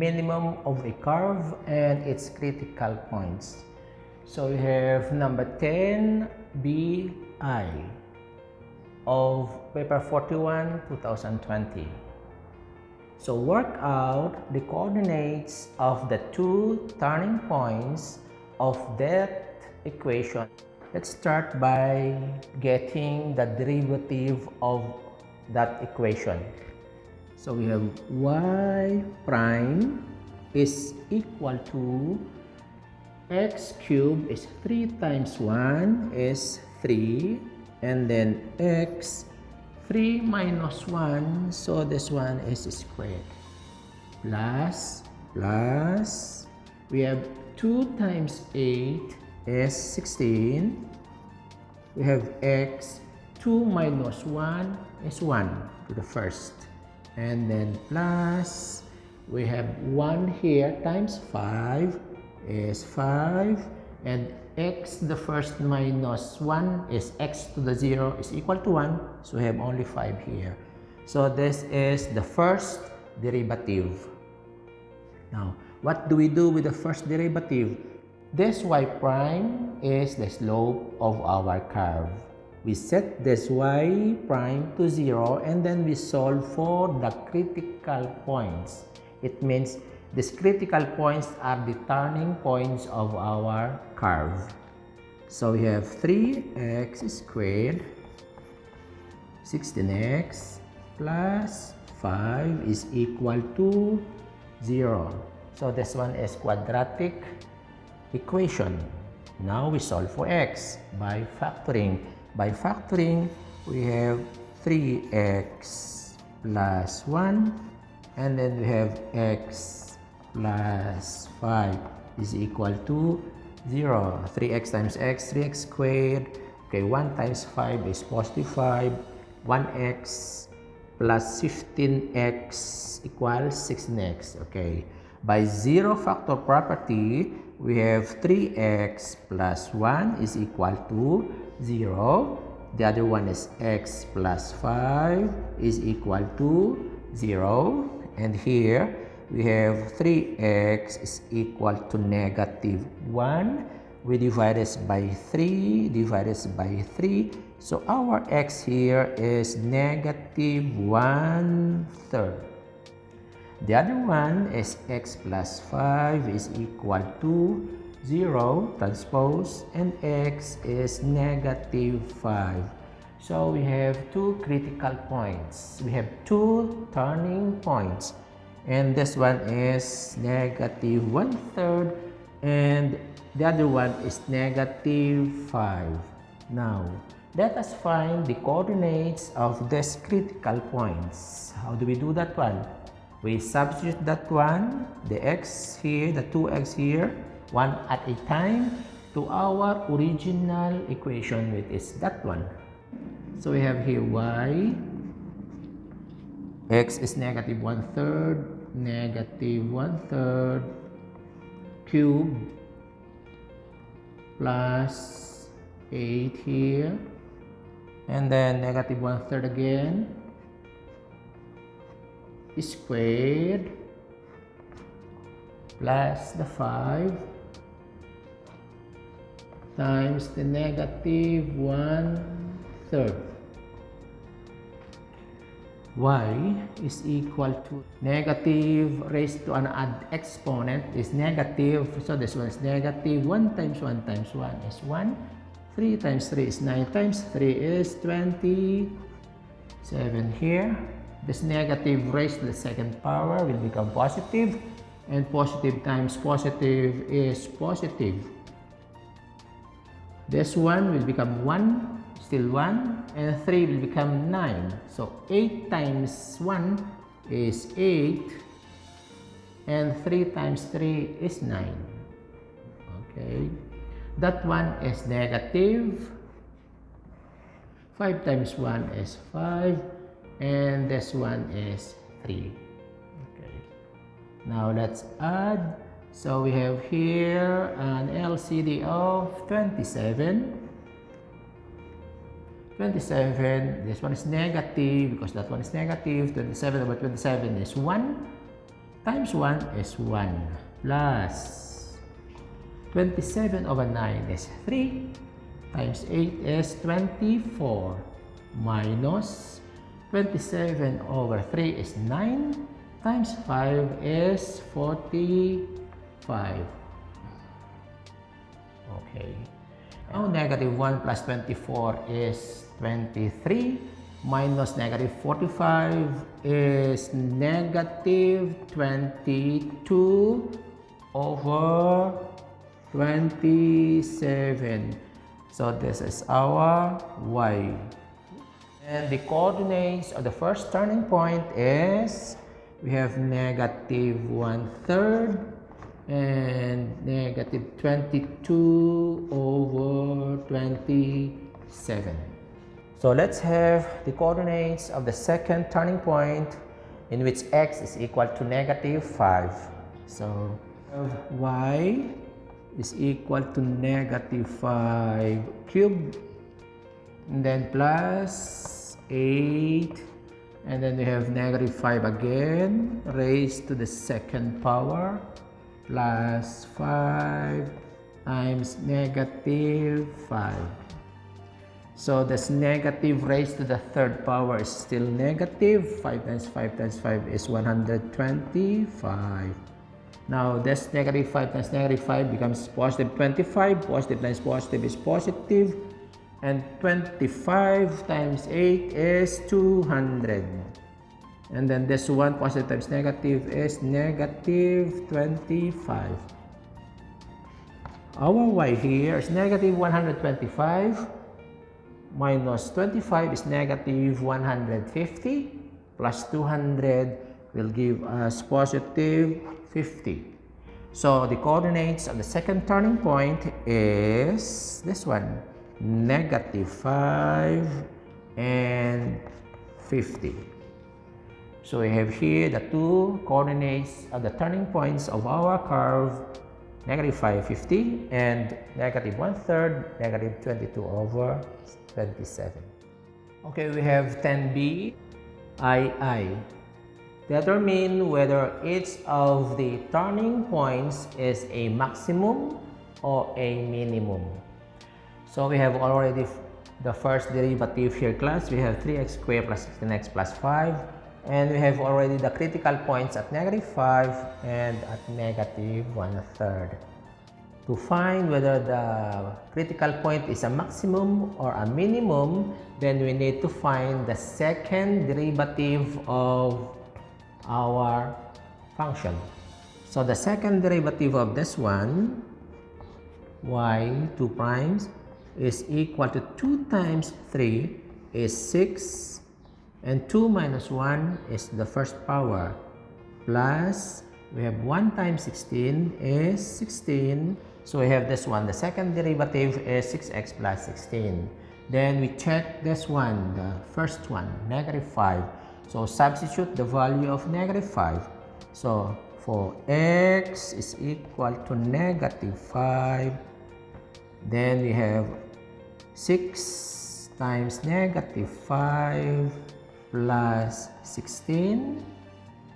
minimum of a curve and its critical points. So we have number 10 BI of paper 41 2020. So work out the coordinates of the two turning points of that equation. Let's start by getting the derivative of that equation. So we have y prime is equal to x cubed is 3 times 1 is 3, and then x 3 minus 1, so this one is squared, plus we have 2 times 8 is 16, we have x 2 minus 1 is 1 to the first, and then plus we have 1 here times 5 is 5, and x the first minus 1 is x to the 0 is equal to 1, so we have only 5 here. So this is the first derivative. Now what do we do with the first derivative? This y prime is the slope of our curve. We set this y prime to 0 and then we solve for the critical points. It means these critical points are the turning points of our curve. So we have 3x squared 16x plus 5 is equal to 0. So this one is quadratic equation. Now we solve for x by factoring. By factoring, we have 3x plus 1, and then we have x plus 5 is equal to 0. 3x times x, 3x squared. Okay, 1 times 5 is positive 5. 1x plus 15x equals 16x. Okay, by zero factor property, we have 3x plus 1 is equal to 0. The other one is x plus 5 is equal to 0. And here we have 3x is equal to negative 1. We divide this by 3, divide this by 3. So our x here is negative 1/3. The other one is x plus 5 is equal to 0 transpose, and x is negative 5. So we have two critical points. We have two turning points. And this one is negative 1/3 and the other one is negative 5. Now, let us find the coordinates of these critical points. How do we do that one? We substitute that one, the x here, the 2x here, one at a time, to our original equation, which is that one. So we have here y, x is negative 1/3, negative 1/3 cube plus 8 here, and then negative 1/3 again squared plus the 5 times the negative 1/3. Y is equal to negative raised to an odd exponent is negative. So this one is negative 1 times 1 times 1 is 1. 3 times 3 is 9 times 3 is 27 here. This negative raised to the second power will become positive, and positive times positive is positive. This one will become 1, still 1, and 3 will become 9. So 8 times 1 is 8, and 3 times 3 is 9. Okay, that one is negative. 5 times 1 is 5, and this one is 3. Okay, now let's add. So we have here an LCD of 27. 27, this one is negative because that one is negative. 27 over 27 is 1. times 1 is 1 plus 27 over 9 is 3 times 8 is 24 minus 27 over 3 is 9 times 5 is 45. Okay. Now negative 1 plus 24 is 23 minus negative 45 is negative 22 over 27. So this is our y. And the coordinates of the first turning point is, we have negative 1/3 and negative 22 over 27. So let's have the coordinates of the second turning point in which x is equal to negative 5. So y is equal to negative 5 cubed, and then plus 8, and then we have negative 5 again raised to the second power plus 5 times negative 5. So this negative raised to the third power is still negative. 5 times 5 times 5 is 125. Now this negative 5 times negative 5 becomes positive 25. Positive times positive is positive. And 25 times 8 is 200. And then this one, positive times negative, is negative 25. Our y here is negative 125 minus 25 is negative 150 plus 200 will give us positive 50. So the coordinates of the second turning point is this one, negative 5 and 50. So we have here the two coordinates of the turning points of our curve, negative 5, 50, and negative 1/3, negative 22 over 27. Okay, we have 10b, II. Determine whether each of the turning points is a maximum or a minimum. So we have already the first derivative here, class. We have 3x squared plus 16x plus 5. And we have already the critical points at negative 5 and at negative 1/3. To find whether the critical point is a maximum or a minimum, then we need to find the second derivative of our function. So the second derivative of this one, y2 primes, is equal to 2 times 3 is 6, and 2 minus 1 is the first power, plus we have 1 times 16 is 16. So we have this one, the second derivative is 6x plus 16. Then we check this one, the first one, negative 5. So substitute the value of negative 5. So for x is equal to negative 5, then we have 6 times negative 5 plus 16,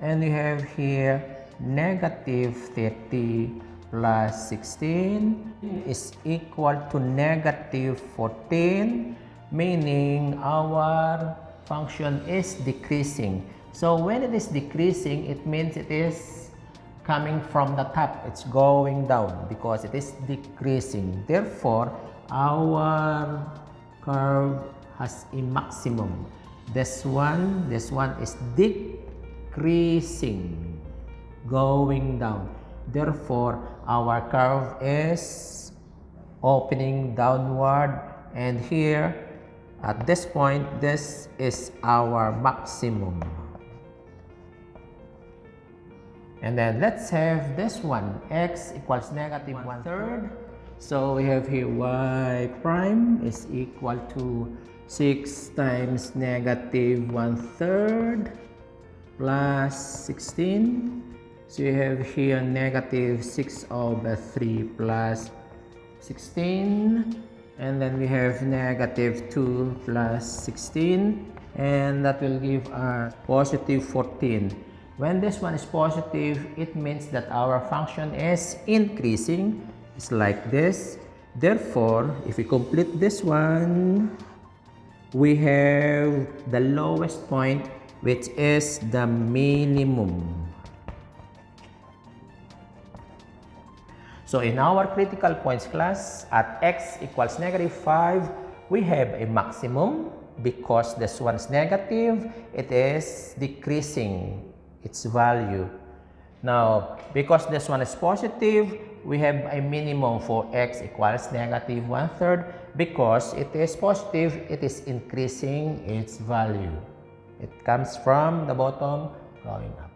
and we have here negative 30 plus 16 is equal to negative 14, meaning our function is decreasing. So when it is decreasing, it means it is coming from the top, it's going down because it is decreasing. Therefore, our curve has a maximum. This one is decreasing, going down. Therefore, our curve is opening downward, and here at this point, this is our maximum. And then let's have this one, x equals negative 1/3. So we have here y prime is equal to 6 times negative 1/3 plus 16. So you have here negative 6 over 3 plus 16. And then we have negative 2 plus 16. And that will give us positive 14. When this one is positive, it means that our function is increasing. It's like this. Therefore, if we complete this one, we have the lowest point, which is the minimum. So in our critical points class, at x equals -5, we have a maximum. Because this one is negative, it is decreasing its value. Now, because this one is positive, we have a minimum for x equals -1/3. Because it is positive, it is increasing its value. It comes from the bottom going up.